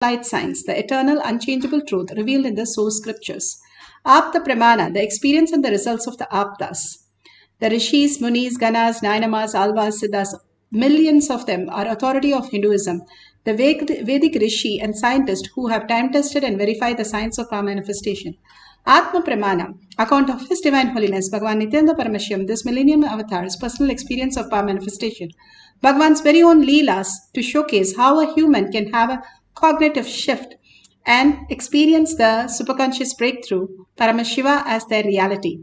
light science, the eternal, unchangeable truth revealed in the source scriptures. Apta Pramana, the experience and the results of the Aptas. The Rishis, Munis, Ganas, Nainamas, Alvas, Siddhas, millions of them are authority of Hinduism. The Vedic Rishi and scientist who have time tested and verified the science of power manifestation. Atma Pramana, account of His Divine Holiness, Bhagavan Nithyananda Paramashivam, this millennium avatar's personal experience of power manifestation. Bhagavan's very own Leelas to showcase how a human can have a cognitive shift and experience the superconscious breakthrough, Paramashiva as their reality.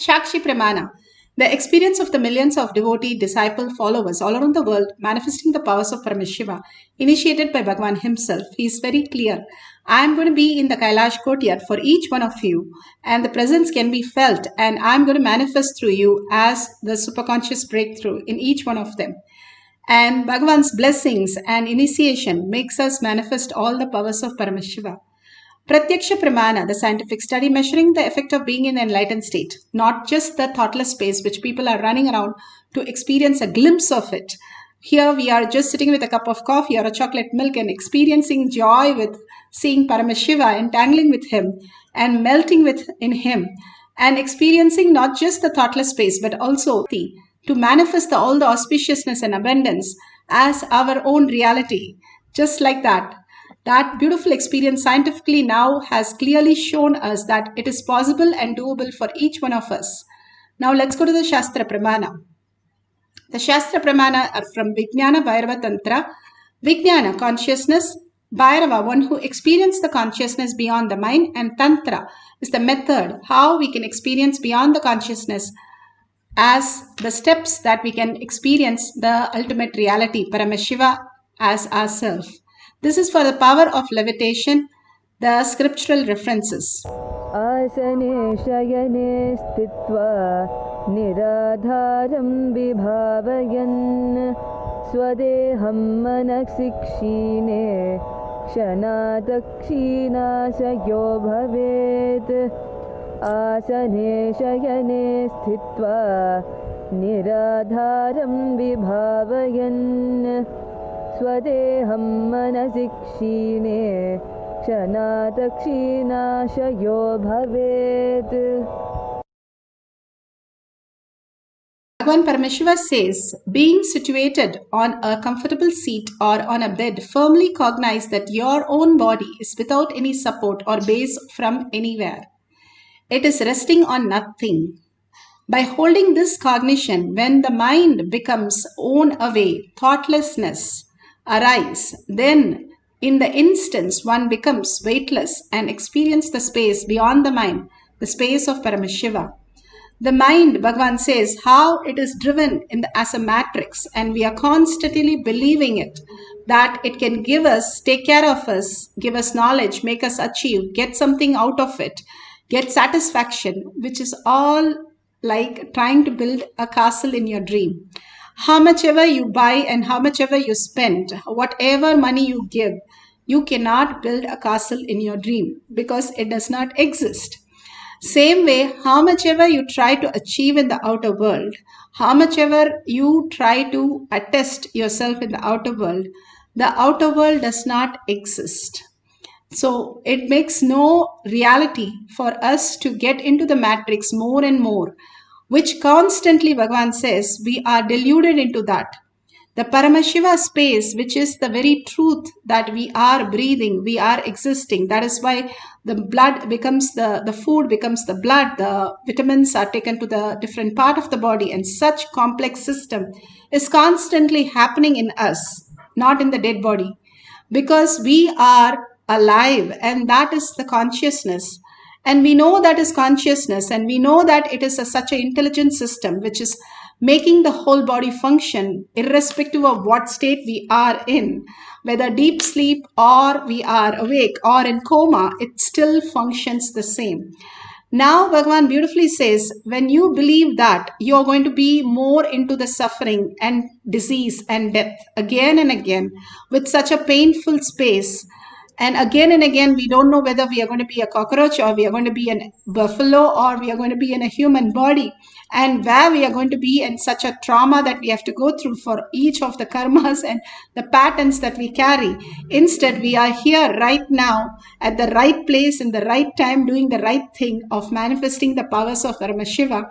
Shakshi Pramana, the experience of the millions of devotee, disciple, followers all around the world manifesting the powers of Paramashiva, initiated by Bhagavan himself. He is very clear. I am going to be in the Kailash courtyard for each one of you, and the presence can be felt, and I am going to manifest through you as the superconscious breakthrough in each one of them. And Bhagavan's blessings and initiation makes us manifest all the powers of Paramashiva. Pratyaksha Pramana, the scientific study measuring the effect of being in the enlightened state, not just the thoughtless space which people are running around to experience a glimpse of it. Here we are just sitting with a cup of coffee or a chocolate milk and experiencing joy with seeing Paramashiva, entangling with him and melting in him, and experiencing not just the thoughtless space but also to manifest all the auspiciousness and abundance as our own reality. Just like that. That beautiful experience scientifically now has clearly shown us that it is possible and doable for each one of us. Now let's go to the Shastra Pramana. The Shastra Pramana are from Vijnana, Bhairava, Tantra. Vijnana, consciousness. Bhairava, one who experienced the consciousness beyond the mind. And Tantra is the method, how we can experience beyond the consciousness as the steps that we can experience the ultimate reality, Paramashiva as ourself. This is for the power of levitation, the scriptural references. Asane shayane stitva niradharam vibhavayan swadeham manakshikshine kshanadakshina sayo bhavet. Asane shayane stitva niradharam vibhavayan Swadeham manasikshine kshanadakshina shayo bhavet. Bhagavan Paramashiva says, being situated on a comfortable seat or on a bed, firmly cognize that your own body is without any support or base from anywhere. It is resting on nothing. By holding this cognition, when the mind becomes worn away, thoughtlessness arise, then in the instance one becomes weightless and experience the space beyond the mind, the space of Paramashiva. The mind, Bhagavan says, how it is driven as a matrix, and we are constantly believing it, that it can give us, take care of us, give us knowledge, make us achieve, get something out of it, get satisfaction, which is all like trying to build a castle in your dream. How much ever you buy and how much ever you spend, whatever money you give, you cannot build a castle in your dream because it does not exist. Same way, how much ever you try to achieve in the outer world, how much ever you try to attest yourself in the outer world does not exist. So it makes no reality for us to get into the matrix more and more, which constantly Bhagavan says we are deluded into that. The Paramashiva space, which is the very truth that we are breathing, we are existing. That is why the blood becomes the food becomes the blood, the vitamins are taken to the different part of the body, and such complex system is constantly happening in us, not in the dead body, because we are alive, and that is the consciousness. And we know that is consciousness, and we know that it is such an intelligent system which is making the whole body function irrespective of what state we are in, whether deep sleep or we are awake or in coma, it still functions the same. Now Bhagavan beautifully says, when you believe that, you are going to be more into the suffering and disease and death again and again with such a painful space, And again, we don't know whether we are going to be a cockroach or we are going to be a buffalo or we are going to be in a human body, and where we are going to be in such a trauma that we have to go through for each of the karmas and the patterns that we carry. Instead, we are here right now at the right place in the right time, doing the right thing of manifesting the powers of Paramashiva.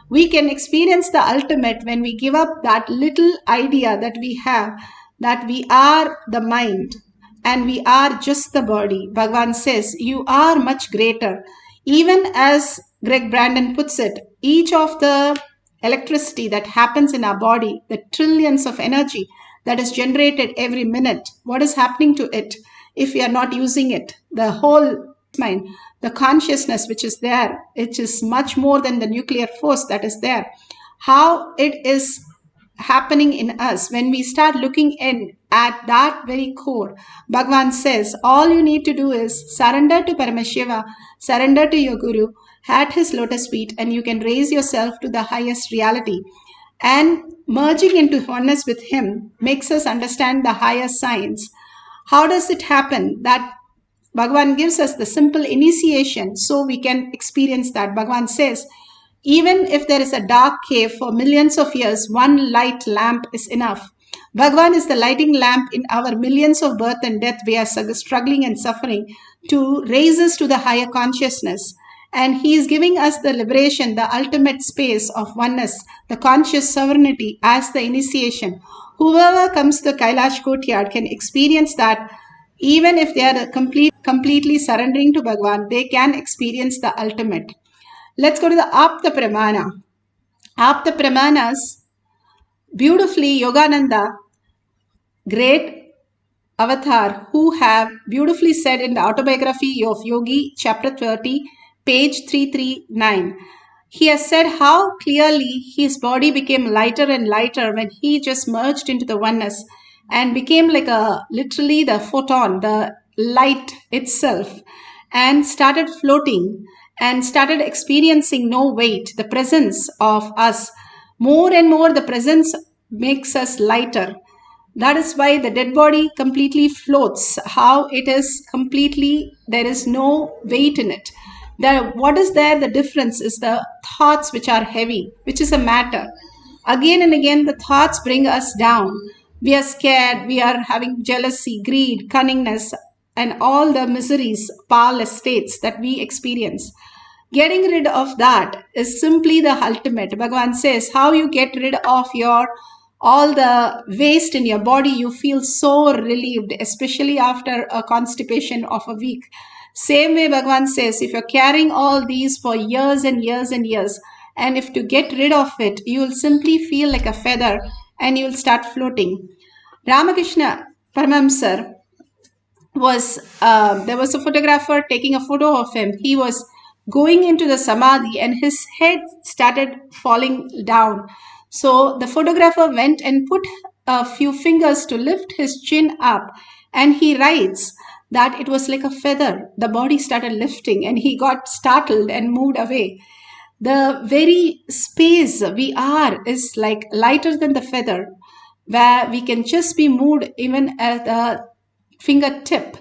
We can experience the ultimate when we give up that little idea that we have, that we are the mind and we are just the body. Bhagavan says, you are much greater. Even as Greg Brandon puts it, each of the electricity that happens in our body, the trillions of energy that is generated every minute, what is happening to it if we are not using it? The whole mind, the consciousness which is there, it is much more than the nuclear force that is there. How it is happening in us when we start looking in at that very core. Bhagavan says all you need to do is surrender to Paramashiva, surrender to your Guru at his lotus feet, and you can raise yourself to the highest reality. And merging into oneness with him makes us understand the higher science. How does it happen? That Bhagavan gives us the simple initiation so we can experience that. Bhagavan says, even if there is a dark cave for millions of years, one light lamp is enough. Bhagavan is the lighting lamp in our millions of birth and death we are struggling and suffering to raise us to the higher consciousness. And he is giving us the liberation, the ultimate space of oneness, the conscious sovereignty as the initiation. Whoever comes to the Kailash courtyard can experience that. Even if they are completely surrendering to Bhagavan, they can experience the ultimate. Let's go to the Apta Pramana. Apta Pramanas, beautifully Yogananda, great avatar, who have beautifully said in the autobiography of Yogi, chapter 30, page 339. He has said how clearly his body became lighter and lighter when he just merged into the oneness and became like literally the photon, the light itself, and started floating and started experiencing no weight, the presence of us. More and more, the presence makes us lighter. That is why the dead body completely floats, how it is completely, there is no weight in it. What is there? The difference is the thoughts which are heavy, which is a matter. Again and again, the thoughts bring us down. We are scared, we are having jealousy, greed, cunningness, and all the miseries, powerless states that we experience. Getting rid of that is simply the ultimate. Bhagavan says, how you get rid of all the waste in your body, you feel so relieved, especially after a constipation of a week. Same way Bhagavan says, if you're carrying all these for years and years and years, and if to get rid of it, you will simply feel like a feather and you will start floating. Ramakrishna Paramahamsa there was a photographer taking a photo of him. He was going into the samadhi and his head started falling down. So the photographer went and put a few fingers to lift his chin up, and he writes that it was like a feather. The body started lifting and he got startled and moved away. The very space we are is like lighter than the feather, where we can just be moved even at the fingertip.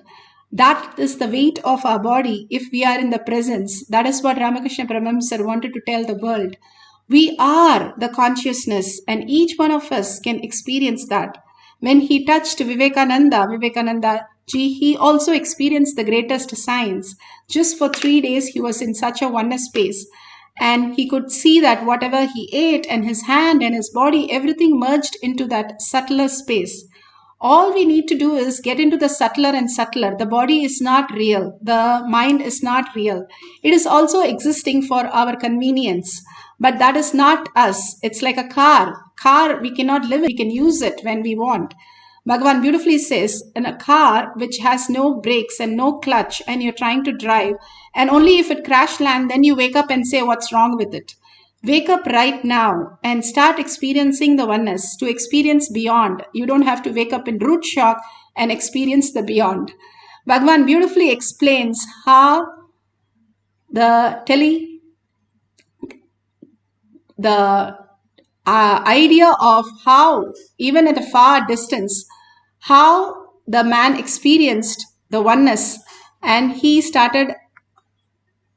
That is the weight of our body if we are in the presence. That is what Ramakrishna Paramahamsa wanted to tell the world. We are the consciousness, and each one of us can experience that. When he touched Vivekananda ji, he also experienced the greatest science. Just for 3 days, he was in such a oneness space. And he could see that whatever he ate and his hand and his body, everything merged into that subtler space. All we need to do is get into the subtler and subtler. The body is not real. The mind is not real. It is also existing for our convenience. But that is not us. It's like a car. Car, we cannot live in. We can use it when we want. Bhagavan beautifully says, in a car which has no brakes and no clutch and you're trying to drive, and only if it crash land, then you wake up and say, what's wrong with it? Wake up right now and start experiencing the oneness, to experience beyond. You don't have to wake up in root shock and experience the beyond. Bhagavan beautifully explains how the idea of how, even at a far distance, how the man experienced the oneness, and he started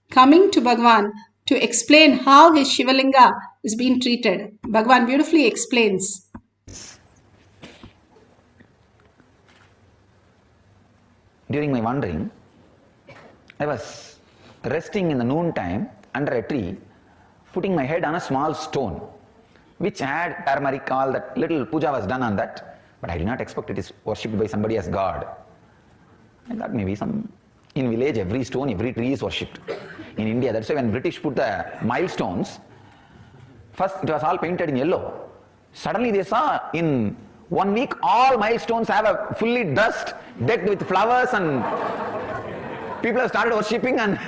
coming to Bhagwan to explain how his Shivalinga is being treated. Bhagwan beautifully explains. During my wandering, I was resting in the noon time under a tree, putting my head on a small stone, which had turmeric, all that little puja was done on that, but I did not expect it is worshipped by somebody as God. I thought maybe in village every stone, every tree is worshipped. In India, that's why when British put the milestones, first it was all painted in yellow. Suddenly they saw in 1 week all milestones have a fully dust, decked with flowers, and people have started worshipping and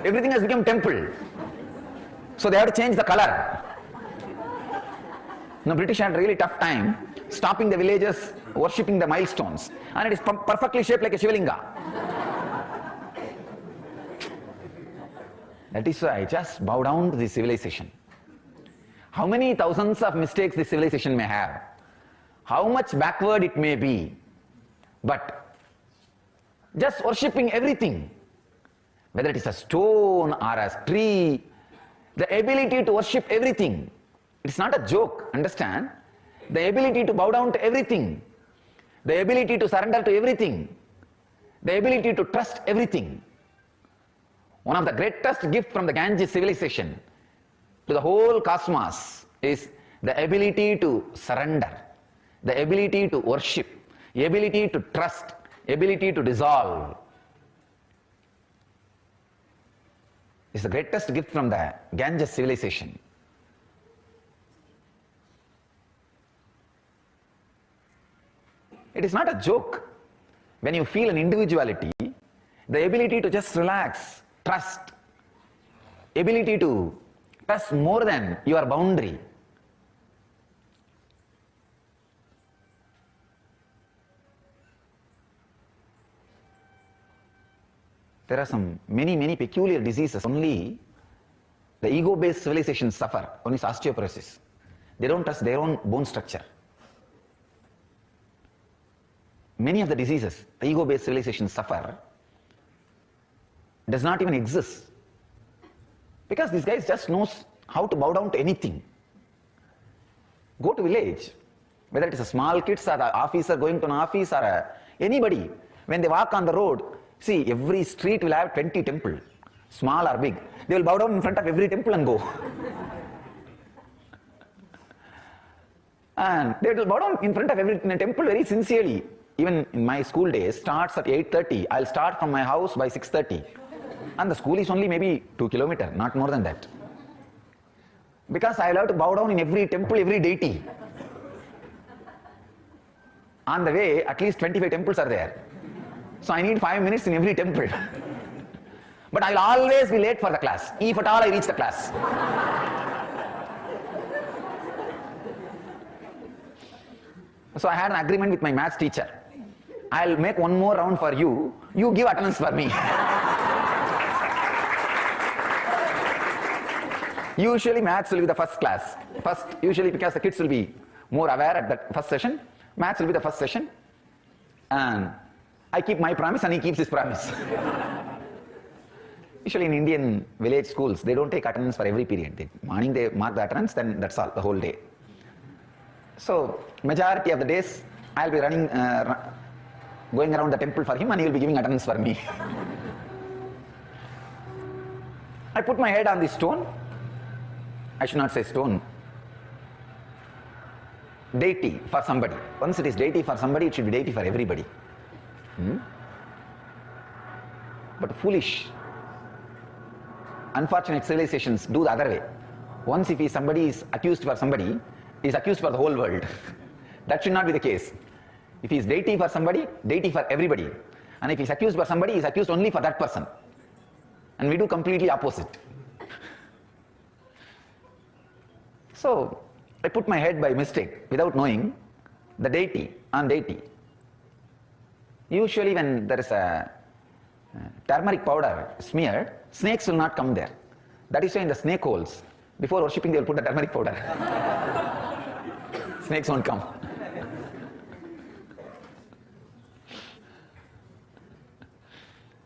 everything has become temple. So they have to change the color. Now British had a really tough time stopping the villagers worshipping the milestones, and it is perfectly shaped like a Shivalinga. That is why I just bow down to this civilization. How many thousands of mistakes this civilization may have, how much backward it may be, but just worshipping everything, whether it is a stone or a tree, the ability to worship everything. It's not a joke, understand? The ability to bow down to everything, the ability to surrender to everything, the ability to trust everything. One of the greatest gifts from the Ganges civilization to the whole cosmos is the ability to surrender, the ability to worship, the ability to trust, ability to dissolve. It's the greatest gift from the Ganges civilization. It is not a joke. When you feel an individuality, the ability to just relax, trust, ability to trust more than your boundary. There are many peculiar diseases. Only the ego-based civilizations suffer. One is osteoporosis. They don't trust their own bone structure. Many of the diseases the ego-based civilizations suffer does not even exist, because these guys just knows how to bow down to anything. Go to village, whether it is a small kids or the officer going to an office or anybody, when they walk on the road, see, every street will have 20 temples, small or big. They will bow down in front of every temple and go. And they will bow down in front of every temple very sincerely. Even in my school days, starts at 8:30. I'll start from my house by 6:30. And the school is only maybe 2 kilometers, not more than that. Because I'll have to bow down in every temple, every deity. On the way, at least 25 temples are there. So I need 5 minutes in every temple. But I'll always be late for the class, if at all I reach the class. So I had an agreement with my maths teacher. I'll make one more round for you, you give attendance for me. Usually maths will be the first class. Usually because the kids will be more aware at that first session, maths will be the first session. And I keep my promise and he keeps his promise. Usually in Indian village schools, they don't take attendance for every period. Morning they mark the attendance, then that's all, the whole day. So majority of the days, I'll be running, going around the temple for him and he will be giving attendance for me. I put my head on this stone. I should not say stone. Deity for somebody. Once it is deity for somebody, it should be deity for everybody. But foolish, unfortunate civilizations do the other way. Once if somebody is accused for somebody, he is accused for the whole world. That should not be the case. If he is deity for somebody, deity for everybody. And if he is accused for somebody, he is accused only for that person. And we do completely opposite. So I put my head by mistake, without knowing, the deity on deity. Usually when there is a turmeric powder smeared, snakes will not come there. That is why in the snake holes, before worshipping they will put the turmeric powder. Snakes won't come.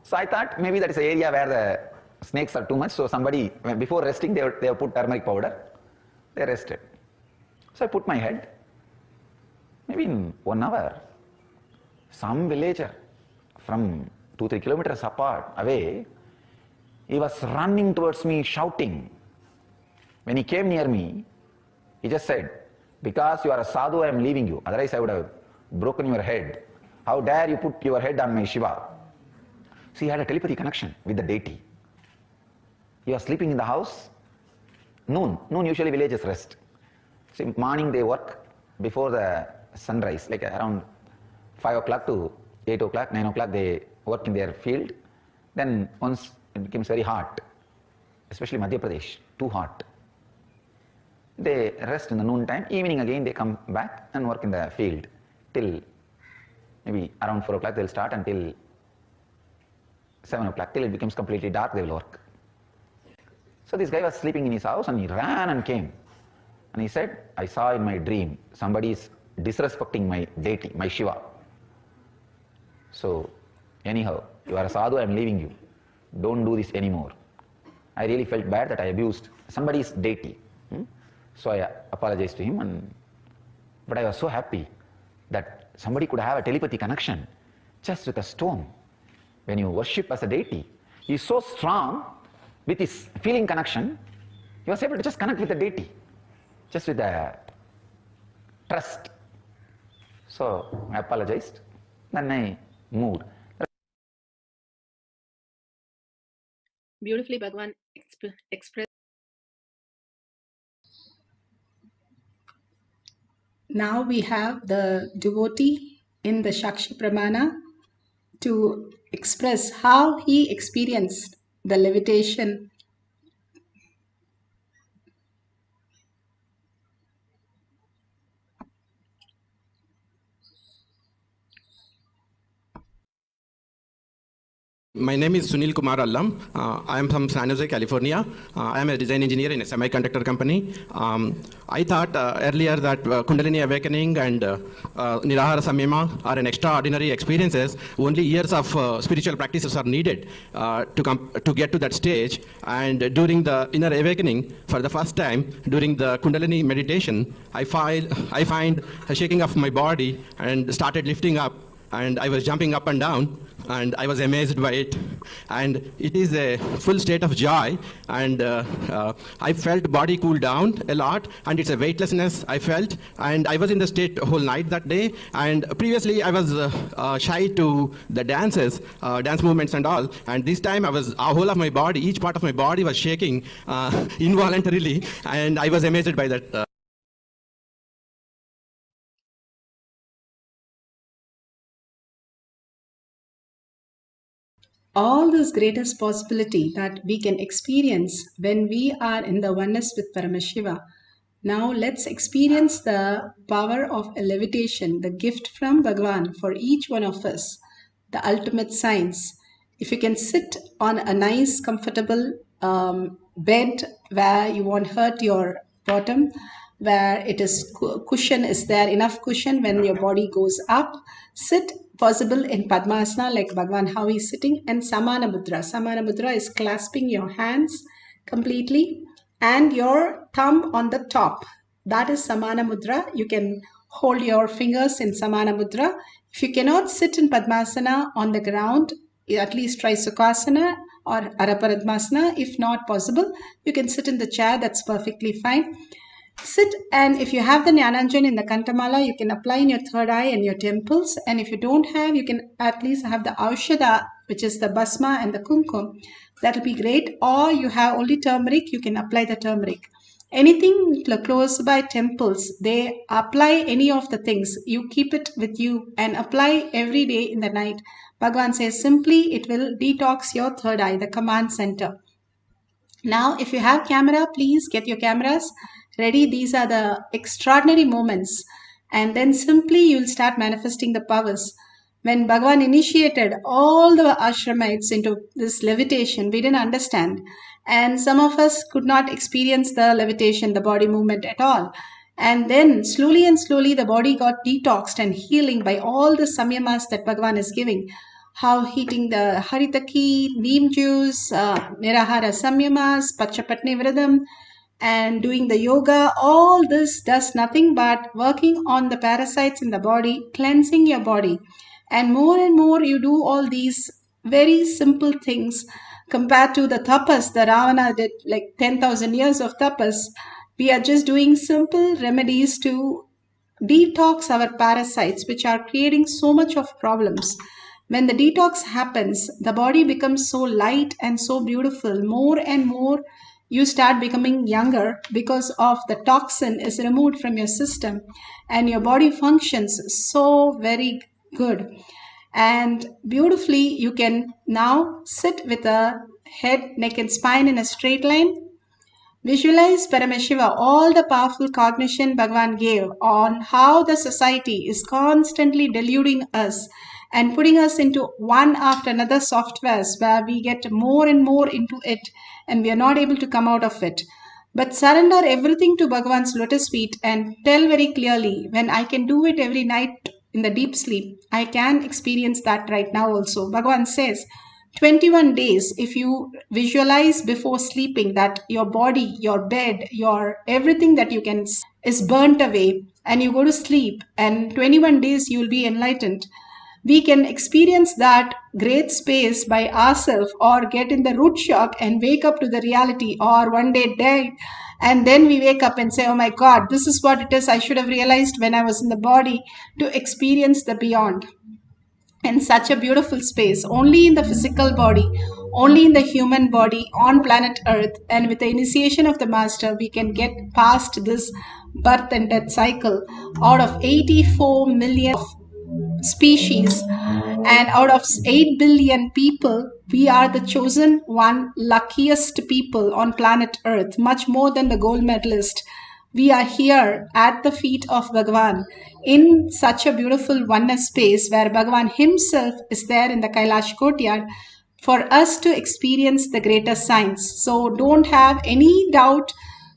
So I thought maybe that is an area where the snakes are too much. So somebody, before resting, they have put turmeric powder. They rested. So I put my head. Maybe in 1 hour, some villager from 2-3 kilometers apart, away, he was running towards me shouting. When he came near me, he just said, "Because you are a sadhu, I am leaving you. Otherwise I would have broken your head. How dare you put your head on my Shiva?" So he had a telepathy connection with the deity. He was sleeping in the house. Noon usually villages rest. So morning they work before the sunrise, like around 5 o'clock to 8 o'clock, 9 o'clock they work in their field. Then once it becomes very hot, especially Madhya Pradesh, too hot, they rest in the noon time. Evening again they come back and work in the field till maybe around 4 o'clock they'll start until 7 o'clock, till it becomes completely dark they will work. So this guy was sleeping in his house and he ran and came. And he said, "I saw in my dream somebody is disrespecting my deity, my Shiva. So anyhow, you are a sadhu, I am leaving you. Don't do this anymore." I really felt bad that I abused somebody's deity. So I apologized to him, but I was so happy that somebody could have a telepathy connection just with a stone. When you worship as a deity, he is so strong with his feeling connection, he was able to just connect with the deity, just with the trust. So I apologized, then I moved. Beautifully, Bhagavan expressed. Now we have the devotee in the Shakshi Pramana to express how he experienced the levitation. My name is Sunil Kumar Allam. I am from San Jose, California. I am a design engineer in a semiconductor company. I thought earlier that Kundalini awakening and Nirahara Samyama are an extraordinary experiences. Only years of spiritual practices are needed to get to that stage. And during the inner awakening, for the first time, during the Kundalini meditation, I find a shaking of my body and started lifting up. And I was jumping up and down, and I was amazed by it. And it is a full state of joy, and I felt body cool down a lot, and it's a weightlessness I felt, and I was in the state whole night that day. And previously I was shy to the dances, dance movements and all, and this time I was, whole of my body, each part of my body was shaking involuntarily, and I was amazed by that. All this greatest possibility that we can experience when we are in the oneness with Paramashiva. Now let's experience the power of levitation, the gift from Bhagavan for each one of us, the ultimate science. If you can sit on a nice, comfortable bed where you won't hurt your bottom, where it is cushion is there, enough cushion when your body goes up, sit possible in Padmasana like Bhagavan how he's sitting, and Samana Mudra. Samana Mudra is clasping your hands completely and your thumb on the top. That is Samana Mudra. You can hold your fingers in Samana Mudra. If you cannot sit in Padmasana on the ground, at least try Sukhasana or Araparadmasana. If not possible, you can sit in the chair. That's perfectly fine. Sit, and if you have the Jnananjan in the Kantamala, you can apply in your third eye and your temples. And if you don't have, you can at least have the Aushadha, which is the Basma and the Kumkum. That'll be great. Or you have only turmeric, you can apply the turmeric. Anything close by temples, they apply any of the things. You keep it with you and apply every day in the night. Bhagavan says simply it will detox your third eye, the command center. Now, if you have camera, please get your cameras ready. These are the extraordinary moments. And then simply you'll start manifesting the powers. When Bhagavan initiated all the ashramites into this levitation, we didn't understand. And some of us could not experience the levitation, the body movement at all. And then slowly and slowly the body got detoxed and healing by all the samyamas that Bhagavan is giving. how eating the haritaki, neem juice, nirahara samyamas, pachapatni vridam, and doing the yoga, all this does nothing but working on the parasites in the body, cleansing your body. And more you do all these very simple things compared to the tapas the Ravana did, like 10,000 years of tapas. We are just doing simple remedies to detox our parasites which are creating so much of problems. When the detox happens, the body becomes so light and so beautiful. More and more you start becoming younger because of the toxin is removed from your system, and your body functions so very good. And beautifully you can now sit with a head, neck and spine in a straight line. Visualize Paramashiva, all the powerful cognition Bhagavan gave on how the society is constantly deluding us and putting us into one after another softwares where we get more and more into it and we are not able to come out of it. But surrender everything to Bhagavan's lotus feet and tell very clearly, when I can do it every night in the deep sleep, I can experience that right now also. Bhagavan says, 21 days, if you visualize before sleeping that your body, your bed, your everything that you can is burnt away, and you go to sleep, and 21 days you will be enlightened. We can experience that great space by ourselves, or get in the root shock and wake up to the reality, or one day die, and then we wake up and say, oh my God, this is what it is. I should have realized when I was in the body to experience the beyond. In such a beautiful space, only in the physical body, only in the human body on planet Earth, and with the initiation of the Master, we can get past this birth and death cycle. Out of 84 million species and out of 8 billion people, we are the chosen one, luckiest people on planet Earth, much more than the gold medalist. We are here at the feet of Bhagavan in such a beautiful oneness space where Bhagavan himself is there in the Kailash courtyard for us to experience the greater science. So don't have any doubt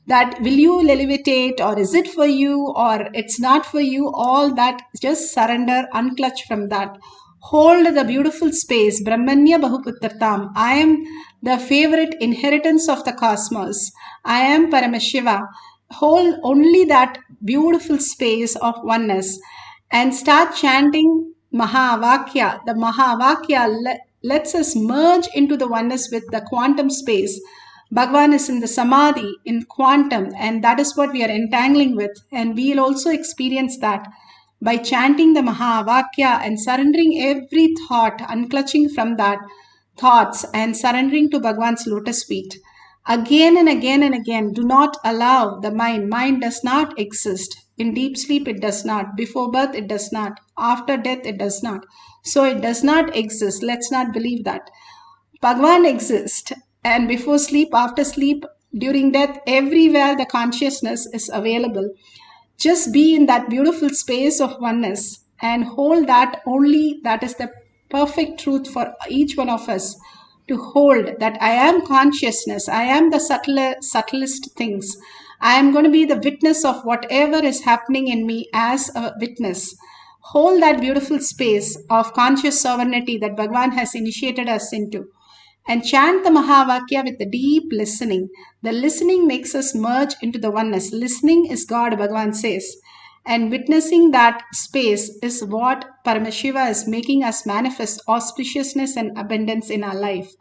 that will you levitate, or is it for you, or it's not for you. All that, just surrender, unclutch from that. Hold the beautiful space, Brahmanya Bahuputratam. I am the favorite inheritance of the cosmos. I am Paramashiva. Hold only that beautiful space of oneness and start chanting Mahavakya. The Mahavakya lets us merge into the oneness with the quantum space. Bhagavan is in the Samadhi, in quantum, and that is what we are entangling with. And we will also experience that by chanting the Mahavakya and surrendering every thought, unclutching from that thoughts and surrendering to Bhagavan's lotus feet. Again and again and again, do not allow the mind. Mind does not exist. In deep sleep, it does not. Before birth, it does not. After death, it does not. So it does not exist. Let's not believe that. Bhagavan exists. And before sleep, after sleep, during death, everywhere the consciousness is available. Just be in that beautiful space of oneness and hold that only. That is the perfect truth for each one of us. To hold that I am consciousness, I am the subtlest things. I am going to be the witness of whatever is happening in me as a witness. Hold that beautiful space of conscious sovereignty that Bhagavan has initiated us into. And chant the Mahavakya with the deep listening. The listening makes us merge into the oneness. Listening is God, Bhagavan says. And witnessing that space is what Paramashiva is making us manifest auspiciousness and abundance in our life.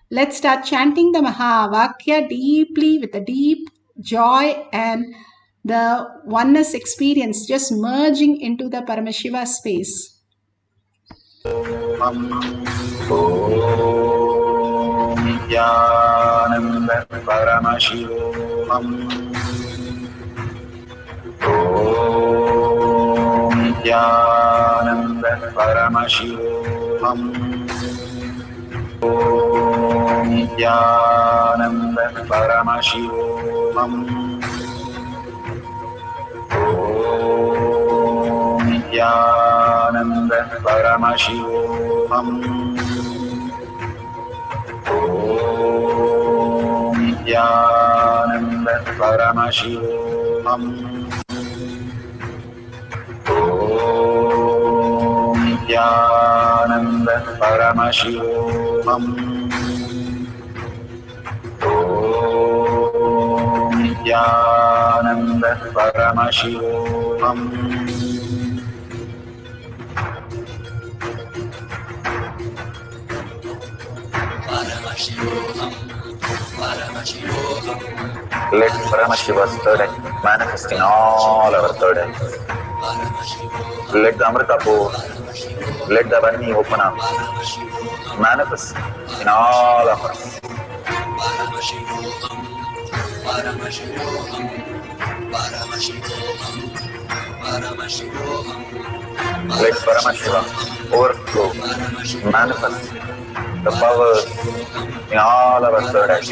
Let's start chanting the Mahavakya deeply with a deep joy and the oneness experience, just merging into the Paramashiva space. Nithyananda Paramashivoham. Nithyananda Paramashivoham. Nithyananda Paramashivoham. Nithyananda Paramashivoham. Nithyananda Paramashivoham. Nithyananda Paramashivoham. Om Nithyananda Paramashivoham. Let Paramashiva's third eye manifest in all our third eyes. Let the Amrita pour, let the Varni open up, manifest in all of us. Let Paramashiva overflow, manifest the powers in all our third eyes.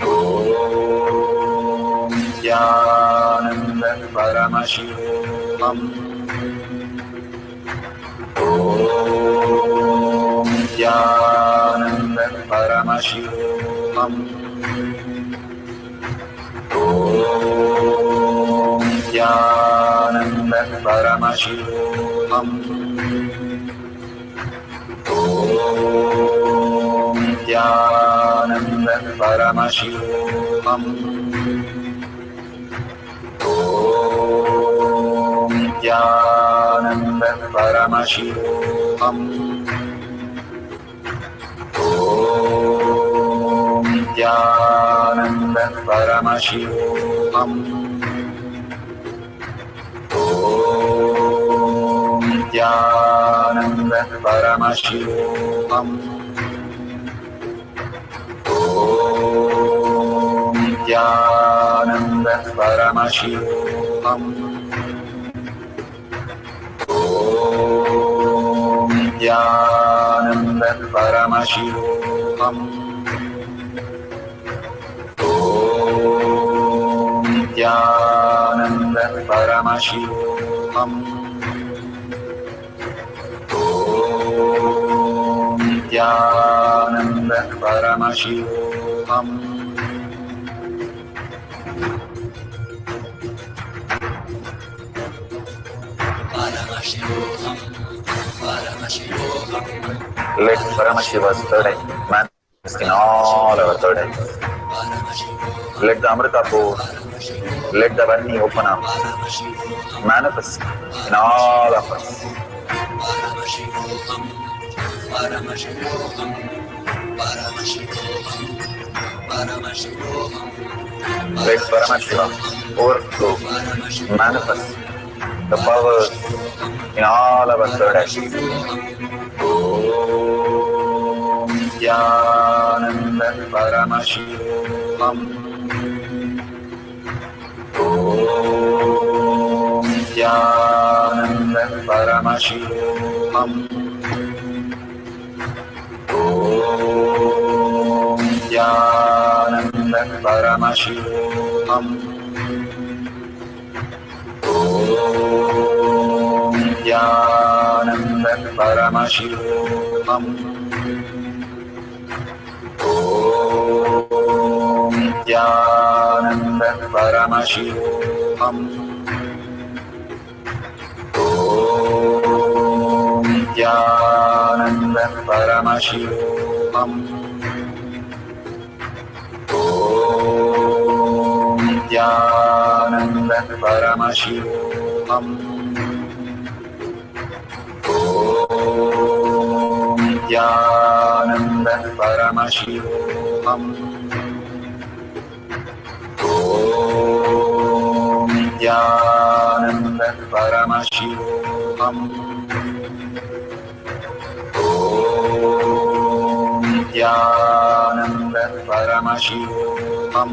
Om Nithyananda Paramashivoham. Om Nithyananda Paramashivoham. Om Nithyananda Paramashivoham. Om Nithyananda Paramashivoham. Om Nithyananda Paramashivoham. Om Nithyananda Paramashivoham. Om Nithyananda Paramashivoham. Om Nithyananda Paramashivoham. Om Nithyananda Paramashivoham. Om Nithyananda Paramashivoham. Om Nithyananda Paramashivoham. Let Paramashiva's third eye manifest in all our third eyes. Let the Amrita pour, let the Varni open up, manifest in all of us. Let Paramashiva overflow, manifest the powers in all our third eyes. Om Nithyananda Paramashivoham. Om Nithyananda Paramashivoham. Om Nithyananda Paramashivoham. Om Nithyananda Paramashivoham. Om Nithyananda Paramashivoham. Om Nithyananda Paramashivoham. Om Nithyananda Paramashivoham. Om Nithyananda Paramashivoham. Om Nithyananda Paramashivoham. Om Nithyananda Paramashivoham.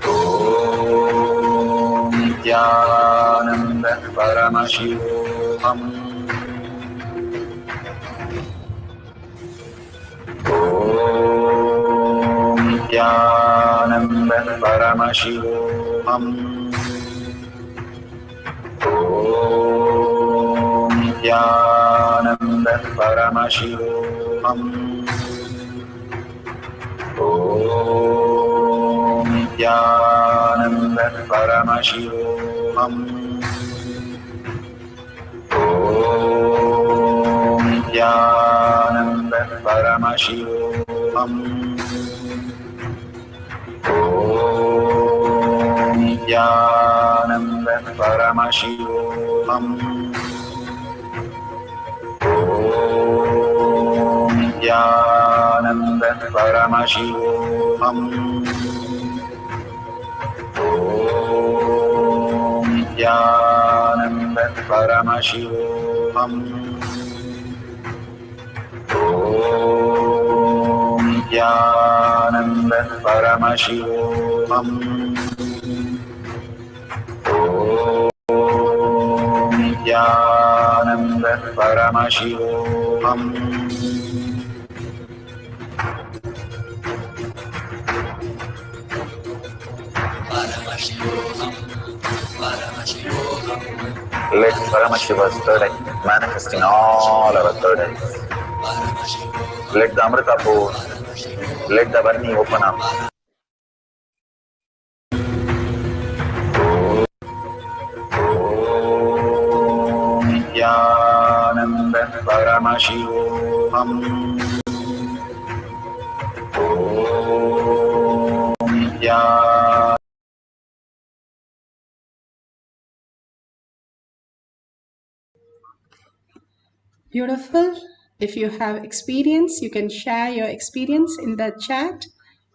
Om Nithyananda Paramashivoham. Om Nithyananda Paramashivoham. Om Nithyananda Paramashivoham. Om Nithyananda Paramashivoham. Om Om Nithyananda Paramashivoham. Om Nithyananda Paramashivoham. Om Nithyananda Paramashivoham. Om Nithyananda Paramashivoham. Om Nithyananda Paramashivoham. Om Nithyananda Paramashivoham. Let Paramashiva's third eye manifest in all our third eyes. Let the Amrita pour, let the Varni open up. Om Nithyananda Paramashivoham. Om Nithyananda. Beautiful. If you have experience, you can share your experience in the chat.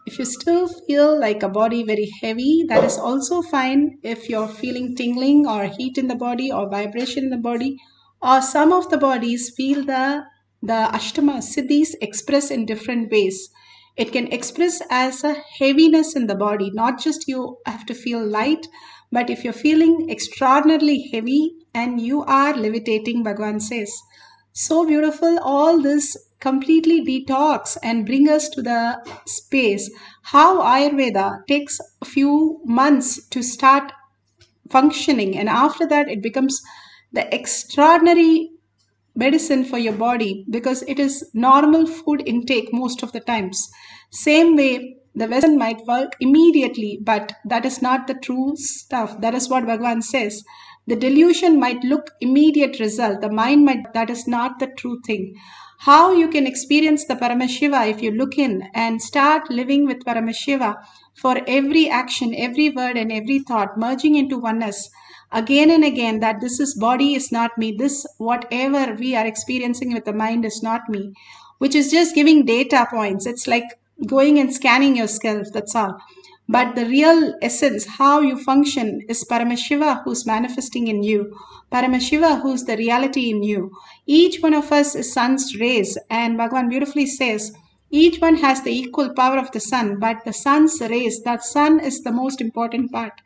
If you still feel like a body very heavy, that is also fine. If you're feeling tingling or heat in the body or vibration in the body, or some of the bodies feel the Ashtama Siddhis express in different ways. It can express as a heaviness in the body, not just you have to feel light, but if you're feeling extraordinarily heavy and you are levitating, Bhagavan says. So beautiful, all this completely detox and bring us to the space. How Ayurveda takes a few months to start functioning, and after that it becomes the extraordinary medicine for your body because it is normal food intake most of the times. Same way, the Western might work immediately, but that is not the true stuff. That is what Bhagavan says. The delusion might look immediate result. The mind might, that is not the true thing. How you can experience the Paramashiva if you look in and start living with Paramashiva for every action, every word and every thought, merging into oneness again and again, that this is body is not me, this whatever we are experiencing with the mind is not me, which is just giving data points. It's like going and scanning yourself, that's all. But the real essence, how you function, is Paramashiva who's manifesting in you, Paramashiva who's the reality in you. Each one of us is sun's rays, and Bhagavan beautifully says each one has the equal power of the sun, but the sun's rays, that sun is the most important part.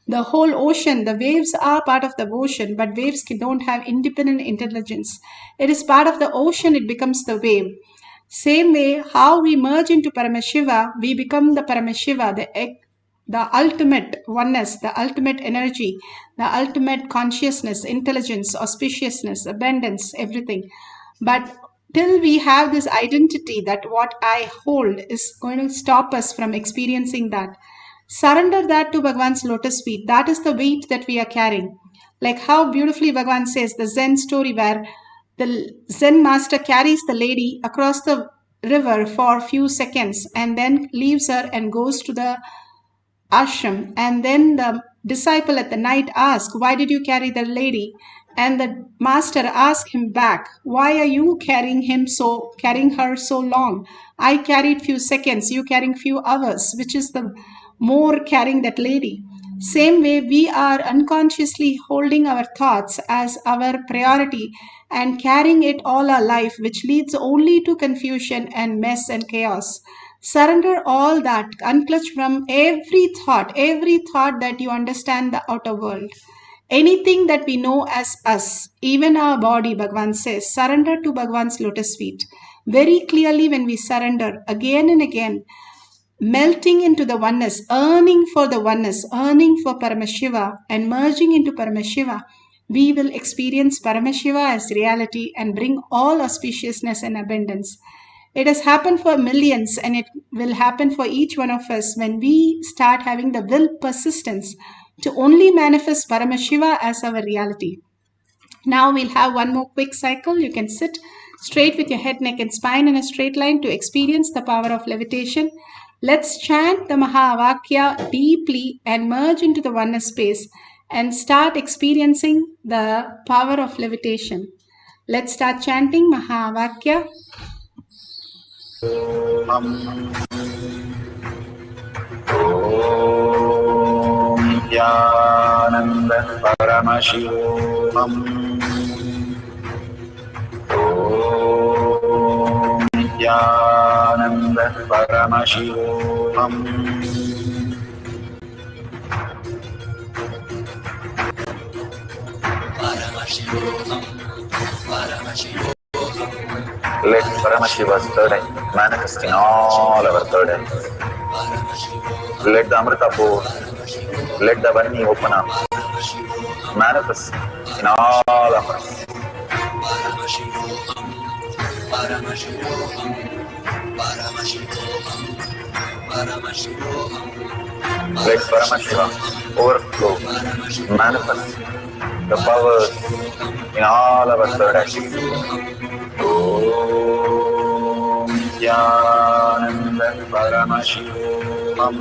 The whole ocean, the waves are part of the ocean, but waves don't have independent intelligence. It is part of the ocean, it becomes the wave. Same way, how we merge into Paramashiva, we become the Paramashiva, the ultimate oneness, the ultimate energy, the ultimate consciousness, intelligence, auspiciousness, abundance, everything. But till we have this identity that what I hold is going to stop us from experiencing that. Surrender that to Bhagavan's lotus feet. That is the weight that we are carrying. Like how beautifully Bhagavan says, the Zen story where the Zen master carries the lady across the river for a few seconds and then leaves her and goes to the ashram. And then the disciple at the night asks, why did you carry the lady? And the master asked him back, why are you carrying her so long? I carried few seconds, you carrying few hours, which is the more carrying that lady. Same way, we are unconsciously holding our thoughts as our priority and carrying it all our life, which leads only to confusion and mess and chaos. Surrender all that, unclutch from every thought that you understand the outer world. Anything that we know as us, even our body, Bhagavan says, surrender to Bhagavan's lotus feet. Very clearly, when we surrender again and again, melting into the oneness, earning for the oneness, earning for Paramashiva and merging into Paramashiva, we will experience Paramashiva as reality and bring all auspiciousness and abundance. It has happened for millions and it will happen for each one of us when we start having the will persistence to only manifest Paramashiva as our reality. Now we'll have one more quick cycle. You can sit straight with your head, neck, and spine in a straight line to experience the power of levitation. Let's chant the Mahavakya deeply and merge into the oneness space and start experiencing the power of levitation. Let's start chanting Mahavakya. Nithyananda Paramashivoham. Nithyananda Paramashivoham. Let Paramashiva's third eye manifest in all our third eyes. Let the Amrita pour, let the Varni open up, manifest in all of us. Let Paramashiva overflow, manifest the powers in all our third eyes. Om Nithyananda Paramashivoham.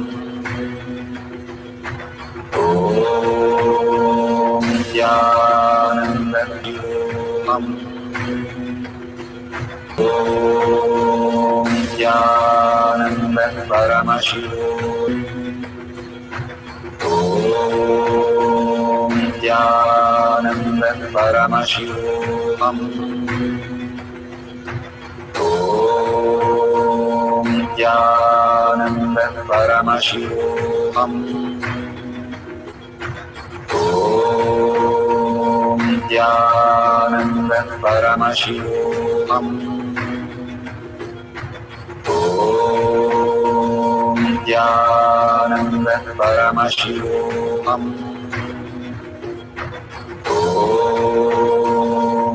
Om Nithyananda Paramashivoham. Om Nithyananda Paramashivoham. Om Nithyananda Paramashivoham. Om Nithyananda Paramashivoham. Om Nithyananda Paramashivoham. Om Nithyananda Paramashivoham.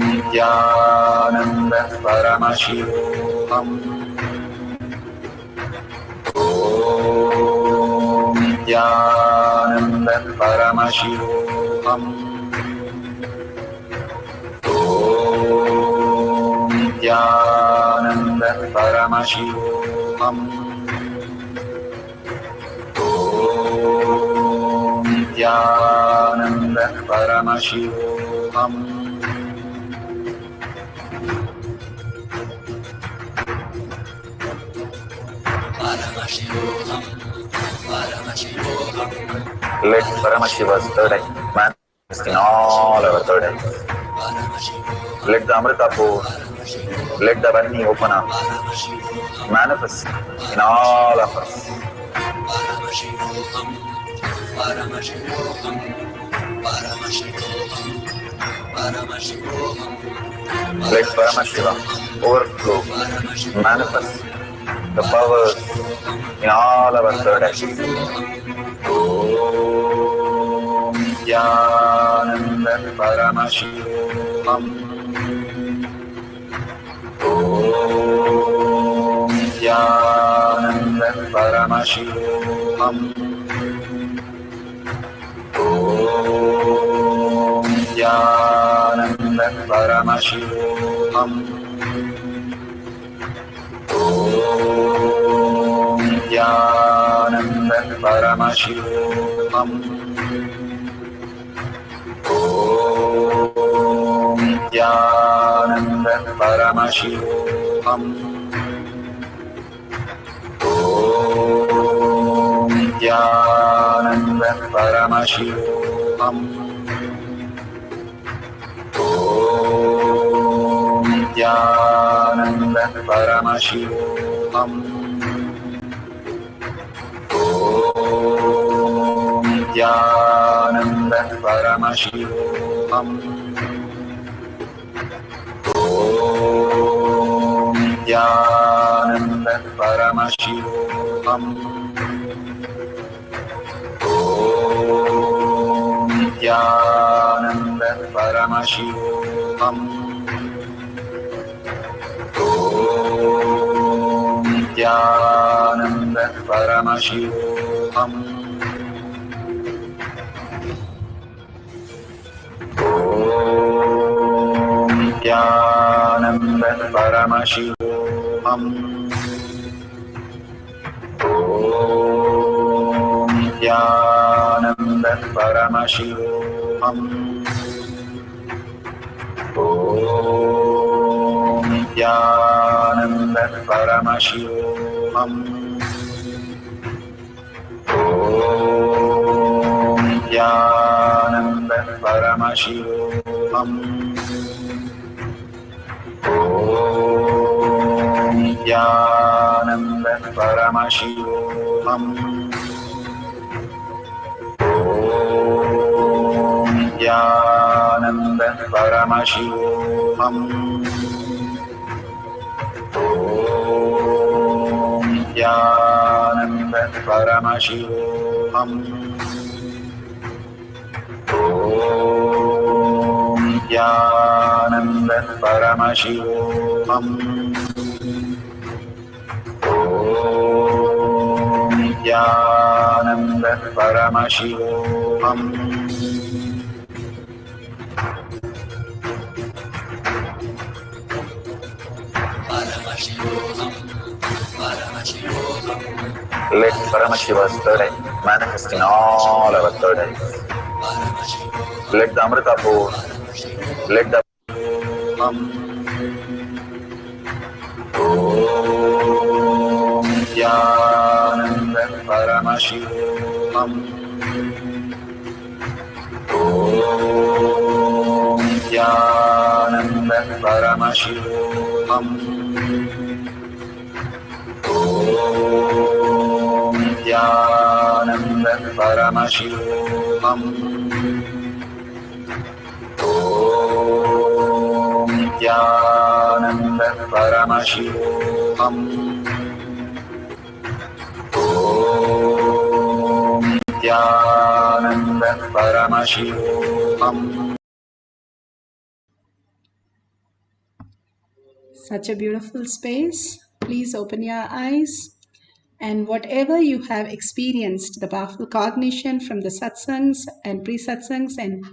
Om Nithyananda Paramashivoham. Om Nithyananda Paramashivoham. Om Nithyananda Paramashivoham. Om Nithyananda Paramashivoham. Let Paramashiva's third eye manifest in all our third eyes. Let the Amrita pour, let the Varni open up, manifest in all of us. Let Paramashiva overflow, manifest the powers in all our third eyes. Om Nithyananda Paramashivoham. Om Nithyananda Paramashivoham. Om Nithyananda Paramashivoham. Om Nithyananda Paramashivoham. Om Nithyananda Paramashivoham. Om Nithyananda Paramashivoham. Om Nithyananda Paramashivoham. Om Nithyananda Paramashivoham. Om Nithyananda Paramashivoham. Om Nithyananda Paramashivoham. Om Nithyananda Paramashivoham. Om Paramashivoham. Om Nithyananda Paramashivam. Om Nithyananda Paramashivam. Om Nithyananda Paramashivam. Om Nithyananda Paramashivoham. Om Nithyananda Paramashivoham. Om Nithyananda Paramashivoham. Om Nithyananda Paramashivoham. Om Nithyananda Paramashivoham. Let Paramashiva's third eye manifest in all our third eyes. Let the Amrita pour, let the Om Nithyananda Paramashivoham. Om Nithyananda Paramashivoham. Om Nithyananda Paramashivoham. Om Nithyananda Paramashivoham. Om Nithyananda Paramashivoham. Such a beautiful space. Please open your eyes. And whatever you have experienced, the powerful cognition from the satsangs and pre-satsangs and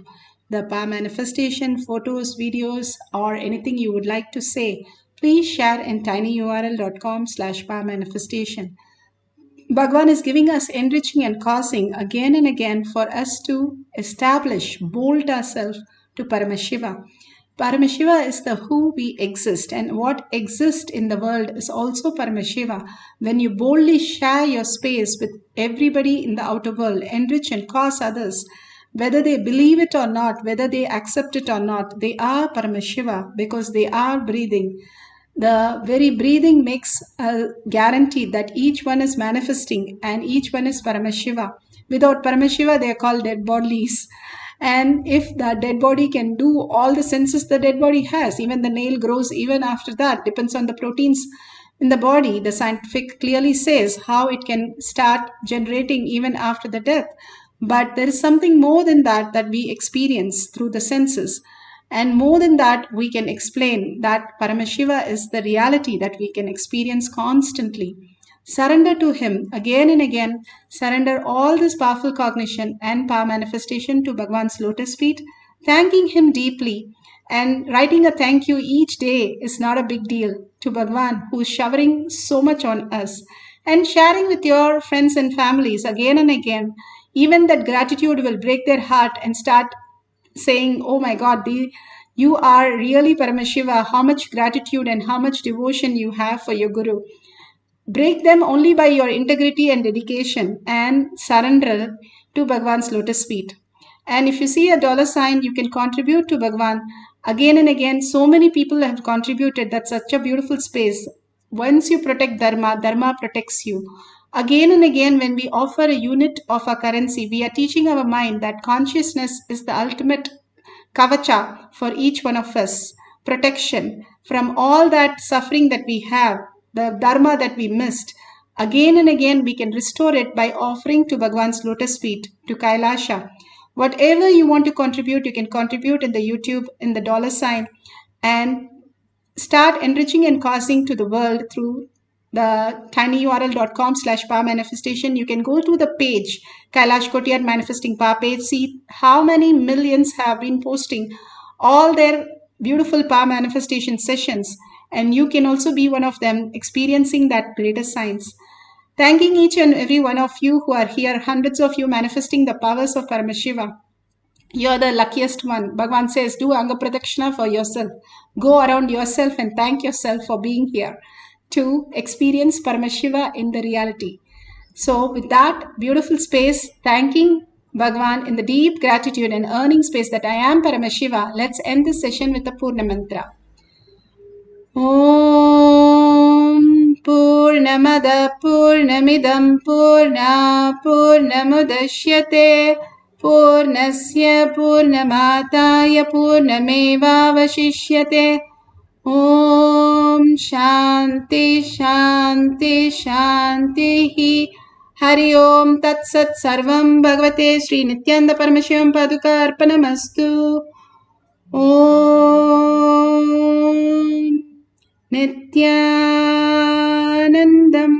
the power manifestation, photos, videos, or anything you would like to say, please share in tinyurl.com/powermanifestation. Bhagavan is giving us enriching and causing again and again for us to establish, mold ourselves to Paramashiva. Paramashiva is the who we exist, and what exists in the world is also Paramashiva. When you boldly share your space with everybody in the outer world, enrich and cause others, whether they believe it or not, whether they accept it or not, they are Paramashiva because they are breathing. The very breathing makes a guarantee that each one is manifesting and each one is Paramashiva. Without Paramashiva, they are called dead bodies. And if the dead body can do all the senses the dead body has, even the nail grows even after that, depends on the proteins in the body. The scientific clearly says how it can start generating even after the death. But there is something more than that that we experience through the senses. And more than that, we can explain that Paramashiva is the reality that we can experience constantly. Surrender to him again and again. Surrender all this powerful cognition and power manifestation to Bhagavan's lotus feet, thanking him deeply. And writing a thank you each day is not a big deal to Bhagavan, who is showering so much on us. And sharing with your friends and families again and again, even that gratitude will break their heart and start saying, oh my God, you are really Paramashiva, how much gratitude and how much devotion you have for your Guru. Break them only by your integrity and dedication and surrender to Bhagavan's lotus feet. And if you see a dollar sign, you can contribute to Bhagavan. Again and again, so many people have contributed. That's such a beautiful space. Once you protect Dharma, Dharma protects you. Again and again, when we offer a unit of our currency, we are teaching our mind that consciousness is the ultimate kavacha for each one of us. Protection from all that suffering that we have, the dharma that we missed. Again and again, we can restore it by offering to Bhagavan's lotus feet, to Kailasha. Whatever you want to contribute, you can contribute in the YouTube, in the dollar sign, and start enriching and causing to the world through the tinyurl.com/power manifestation. You can go to the page, Kailash Kotiyar Manifesting Power page, see how many millions have been posting all their beautiful power manifestation sessions. and you can also be one of them experiencing that greater science. Thanking each and every one of you who are here, hundreds of you manifesting the powers of Paramashiva. You are the luckiest one. Bhagavan says, do Anga Pradakshina for yourself. Go around yourself and thank yourself for being here to experience Paramashiva in the reality. So with that beautiful space, thanking Bhagavan in the deep gratitude and earning space that I am Paramashiva, let's end this session with the Purna Mantra. Om Purnamada Purnamidam Purna Purnamudashyate Purnasya Purnamataya Purnamevavashishyate. Om Shanti Shanti Shanti. Hari Om Tat Sat Sarvam Bhagavate Sri Nithyananda Paramashivam Paduka Arpanamastu. Om Nithyanandam